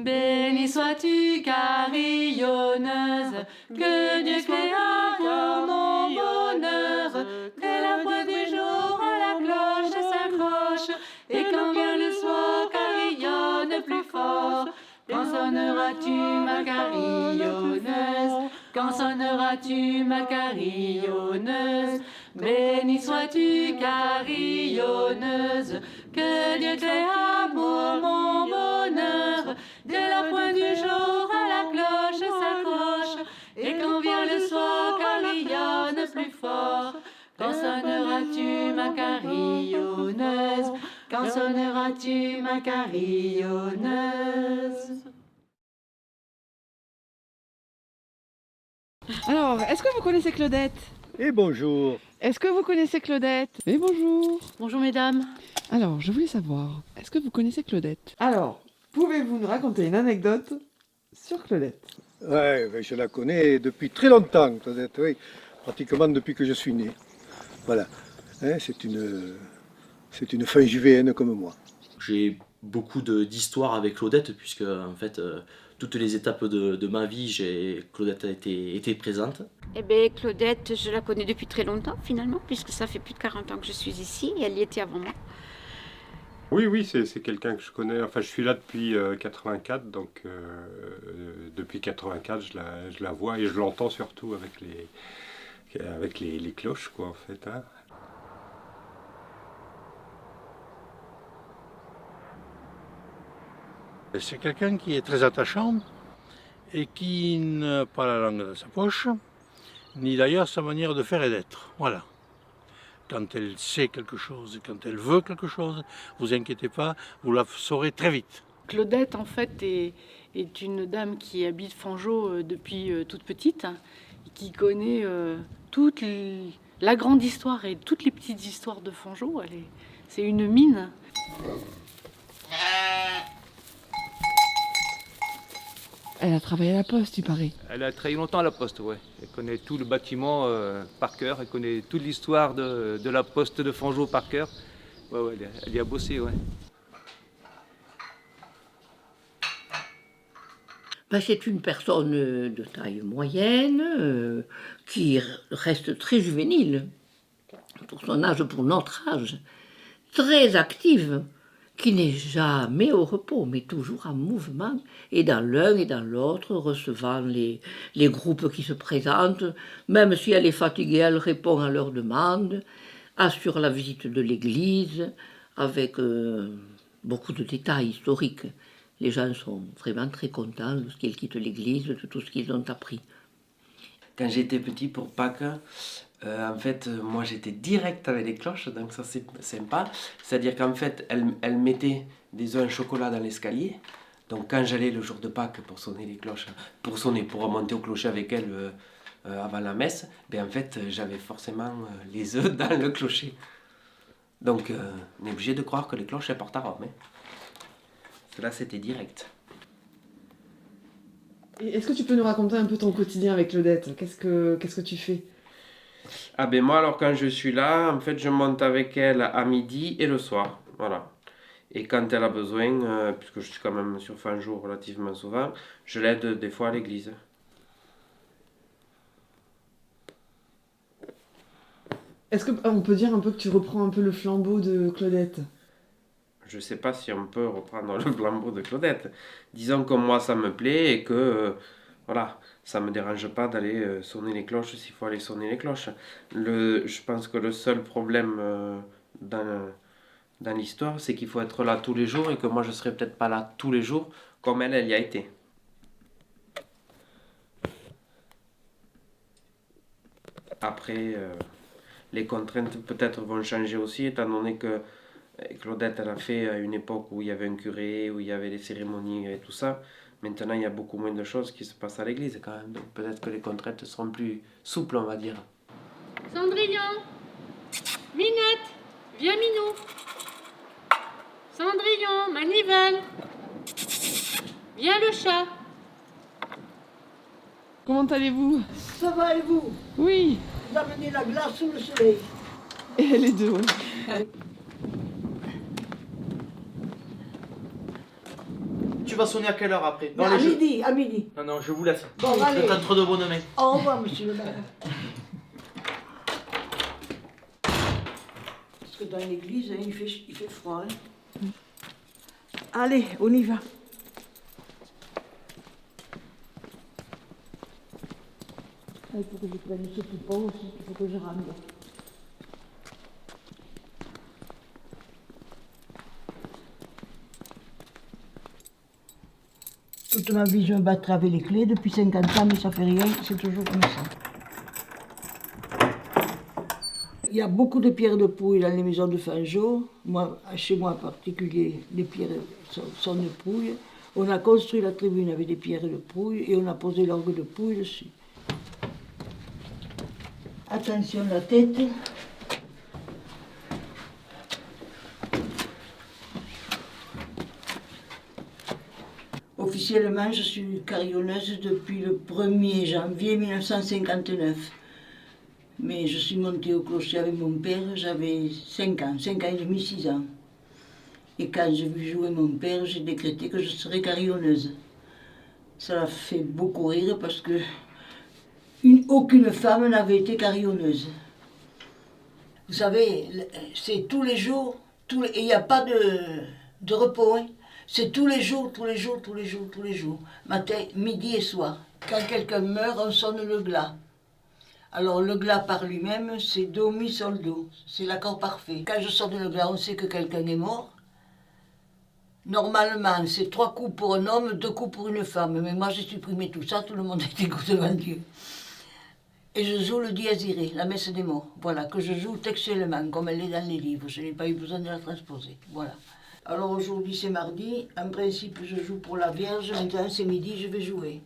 Béni sois-tu, carillonneuse, que Dieu créa pour mon bonheur. Dès la pointe du jour à la cloche s'accroche, et quand vient le soir, carillonne plus fort. Quand sonneras-tu, ma carillonneuse? Quand sonneras-tu, ma carillonneuse? Béni sois-tu, carillonneuse, que Dieu créa pour mon bonheur. Dès la pointe du jour à la cloche s'accroche, et quand vient le soir, carillonne plus fort. Quand sonneras-tu, ma carillonneuse? Quand sonneras-tu, ma carillonneuse? Alors, est-ce que vous connaissez Claudette? Et bonjour. Est-ce que vous connaissez Claudette? Et bonjour. Bonjour mesdames. Alors, je voulais savoir, est-ce que vous connaissez Claudette? Alors, pouvez-vous nous raconter une anecdote sur Claudette? Ouais, ben, je la connais depuis très longtemps, Claudette, oui. Pratiquement depuis que je suis né. Voilà. Hein, c'est une Finjuvéenne comme moi. J'ai beaucoup d'histoires avec Claudette, puisque en fait, toutes les étapes de ma vie, Claudette a été présente. Eh bien, Claudette, je la connais depuis très longtemps, finalement, puisque ça fait plus de 40 ans que je suis ici, et elle y était avant moi. Oui, c'est quelqu'un que je connais. Enfin, je suis là depuis 84, donc depuis 84, je la vois et je l'entends surtout avec les cloches, quoi, en fait. Hein. C'est quelqu'un qui est très attachant et qui n'a pas la langue dans sa poche, ni d'ailleurs sa manière de faire et d'être. Voilà. Quand elle sait quelque chose et quand elle veut quelque chose, vous inquiétez pas, vous la saurez très vite. Claudette, en fait, est une dame qui habite Fangeau depuis toute petite, et qui connaît toute la grande histoire et toutes les petites histoires de Fangeau. C'est une mine. Elle a travaillé à la poste, il paraît. Elle a travaillé longtemps à la poste, ouais. Elle connaît tout le bâtiment par cœur, elle connaît toute l'histoire de la poste de Fangeau par cœur. Ouais, elle y a bossé, ouais. Ben, c'est une personne de taille moyenne qui reste très juvénile pour son âge, pour notre âge, très active, qui n'est jamais au repos, mais toujours en mouvement, et dans l'un et dans l'autre, recevant les groupes qui se présentent. Même si elle est fatiguée, elle répond à leurs demandes, assure la visite de l'église, avec beaucoup de détails historiques. Les gens sont vraiment très contents lorsqu'ils quittent l'église, de tout ce qu'ils ont appris. Quand j'étais petit pour Pâques, en fait, moi j'étais direct avec les cloches, donc ça c'est sympa. C'est-à-dire qu'en fait, elle mettait des œufs en chocolat dans l'escalier. Donc quand j'allais le jour de Pâques pour sonner les cloches, pour remonter au clocher avec elle avant la messe, ben en fait j'avais forcément les œufs dans le clocher. Donc on est obligé de croire que les cloches elles portent à Rome. Hein. Là c'était direct. Et est-ce que tu peux nous raconter un peu ton quotidien avec Claudette? Qu'est-ce que tu fais? Ah ben moi alors quand je suis là, en fait je monte avec elle à midi et le soir, voilà. Et quand elle a besoin, puisque je suis quand même sur Fangeau relativement souvent, je l'aide des fois à l'église. Est-ce qu'on peut dire un peu que tu reprends un peu le flambeau de Claudette? Je sais pas si on peut reprendre le flambeau de Claudette. Disons que moi ça me plaît et que voilà, ça me dérange pas d'aller sonner les cloches s'il faut aller sonner les cloches. Je pense que le seul problème dans l'histoire, c'est qu'il faut être là tous les jours et que moi je serai peut-être pas là tous les jours comme elle y a été. Après, les contraintes peut-être vont changer aussi, étant donné que Claudette, elle a fait à une époque où il y avait un curé, où il y avait les cérémonies et tout ça. Maintenant, il y a beaucoup moins de choses qui se passent à l'église quand même. Donc peut-être que les contraintes seront plus souples, on va dire. Cendrillon, Minette, viens Minou. Cendrillon, Manivelle, viens le chat. Comment allez-vous? Ça va et vous? Oui. Vous amenez la glace sous le soleil. Et les deux, oui. Tu vas sonner à quelle heure après? Non, à midi, à midi. Non, non, je vous laisse. Bon, allez. Peut-être trop de bonnes mains. Au revoir, monsieur le maire. Parce que dans l'église, hein, il fait froid. Hein. Allez, on y va. Il faut que je prenne ce poupon aussi, il faut que je rende. Toute ma vie, je me battrai avec les clés. Depuis 50 ans, mais ça fait rien, c'est toujours comme ça. Il y a beaucoup de pierres de Pouille dans les maisons de Fangeau. Moi, chez moi en particulier, les pierres sont de Pouille. On a construit la tribune avec des pierres de Pouille et on a posé l'orgue de Pouille dessus. Attention la tête. Officiellement, je suis carillonneuse depuis le 1er janvier 1959. Mais je suis montée au clocher avec mon père, j'avais 5 ans, 5 ans et demi, 6 ans. Et quand j'ai vu jouer mon père, j'ai décrété que je serais carillonneuse. Ça a fait beaucoup rire parce que aucune femme n'avait été carillonneuse. Vous savez, c'est tous les jours, et il n'y a pas de repos. Hein. C'est tous les jours, tous les jours, tous les jours, tous les jours. Matin, midi et soir. Quand quelqu'un meurt, on sonne le glas. Alors le glas par lui-même, c'est do, mi, sol, do. C'est l'accord parfait. Quand je sonne le glas, on sait que quelqu'un est mort. Normalement, c'est 3 coups pour un homme, 2 coups pour une femme. Mais moi, j'ai supprimé tout ça, tout le monde est égaux devant Dieu. Et je joue le Dies Irae, la messe des morts. Voilà, que je joue textuellement, comme elle est dans les livres. Je n'ai pas eu besoin de la transposer. Voilà. Alors aujourd'hui, c'est mardi. En principe, je joue pour la Vierge. Maintenant, c'est midi, je vais jouer.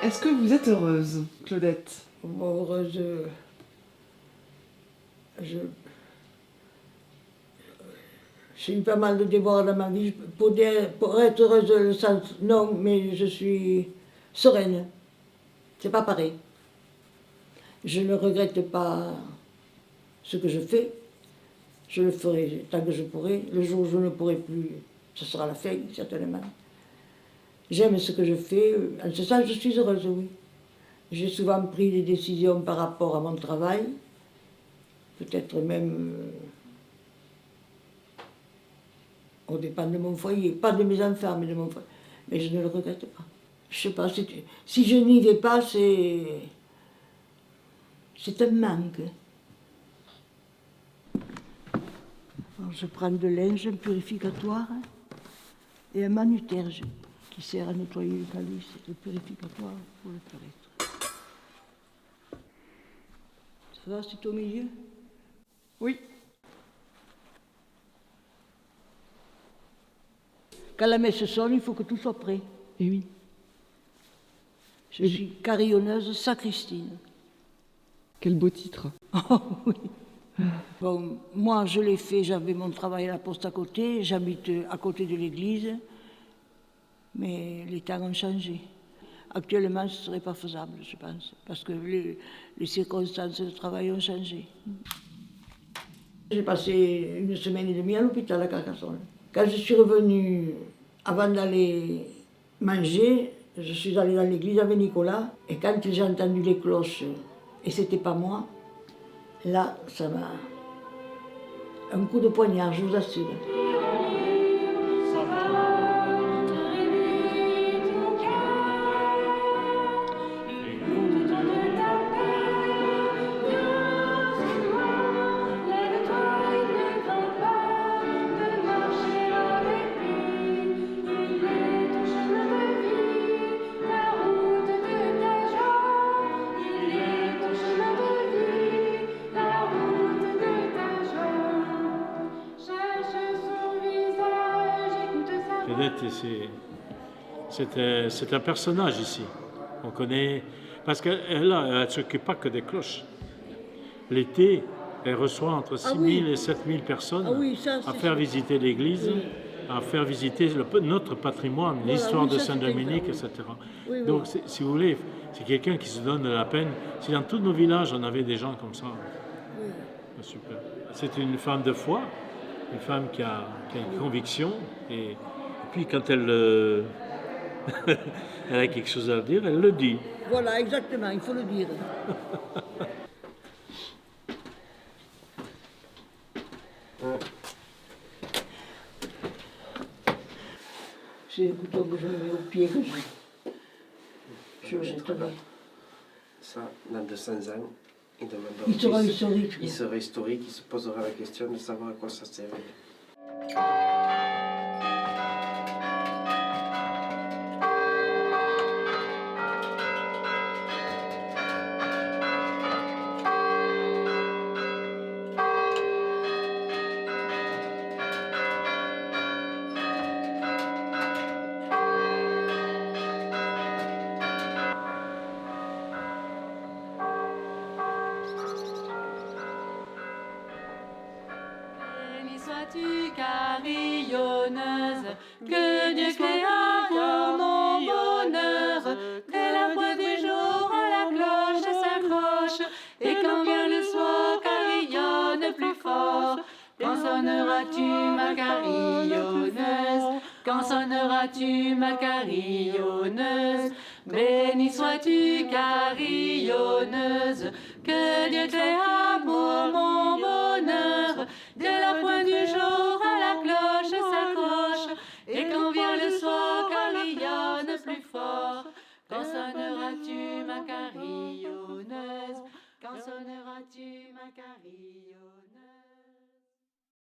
Est-ce que vous êtes heureuse, Claudette? Heureuse. J'ai eu pas mal de déboires dans ma vie. Pour être heureuse, le sens, non, mais je suis sereine. C'est pas pareil. Je ne regrette pas ce que je fais. Je le ferai tant que je pourrai. Le jour où je ne pourrai plus, ce sera la fin, certainement. J'aime ce que je fais. En ce sens, je suis heureuse, oui. J'ai souvent pris des décisions par rapport à mon travail. Peut-être même au dépend de mon foyer. Pas de mes enfants, mais de mon foyer. Mais je ne le regrette pas. Je sais pas, si je n'y vais pas, c'est un manque. Alors, je prends de linge, un purificatoire et un manuterge qui sert à nettoyer le calice, le purificatoire pour le faire. Ça va, c'est au milieu? Oui. Quand la messe sonne, il faut que tout soit prêt. Et oui. Je suis carillonneuse sacristine. Quel beau titre. Oh oui. Bon, moi, je l'ai fait, j'avais mon travail à la poste à côté, j'habite à côté de l'église, mais les temps ont changé. Actuellement, ce ne serait pas faisable, je pense, parce que les circonstances de travail ont changé. J'ai passé 1 semaine et demie à l'hôpital à Carcassonne. Quand je suis revenue, avant d'aller manger, je suis allée dans l'église avec Nicolas, et quand j'ai entendu les cloches, et c'était pas moi, là, ça m'a... un coup de poignard, je vous assure. C'est un personnage ici. On connaît... Parce qu'elle ne s'occupe pas que des cloches. L'été, elle reçoit entre 6 000 oui. et 7 000 personnes Ah oui, ça, à c'est faire sûr. visiter l'église, Oui. à faire visiter notre patrimoine, Voilà, l'histoire oui, de ça, c'est Saint-Dominique, exact, etc. Oui, oui. Donc, si vous voulez, c'est quelqu'un qui se donne la peine. Si dans tous nos villages, on avait des gens comme ça, Oui. c'est super. C'est une femme de foi, une femme qui a une conviction, et puis quand elle, elle a quelque chose à dire, elle le dit. Voilà, exactement, il faut le dire. C'est le couteau que je mets au pied que je jetterai. Ça, dans 200 ans, il demandera Il sera aussi- historique. Il sera historique, il se posera la question de savoir à quoi ça servait. Béni sois-tu, carillonneuse, que Dieu créa pour mon bonheur. Dès la pointe du jour à la cloche s'accroche, et quand vient le soir, carillonne plus fort. Quand sonneras-tu, ma carillonneuse? Quand sonneras-tu, ma carillonneuse? Béni sois-tu, carillonneuse, que Dieu créa pour mon bonheur. Dès la pointe du jour à la cloche s'accroche, et quand vient le soir, carillonne plus fort. Quand sonneras-tu, ma carillonneuse? Quand sonneras-tu, ma carillonneuse?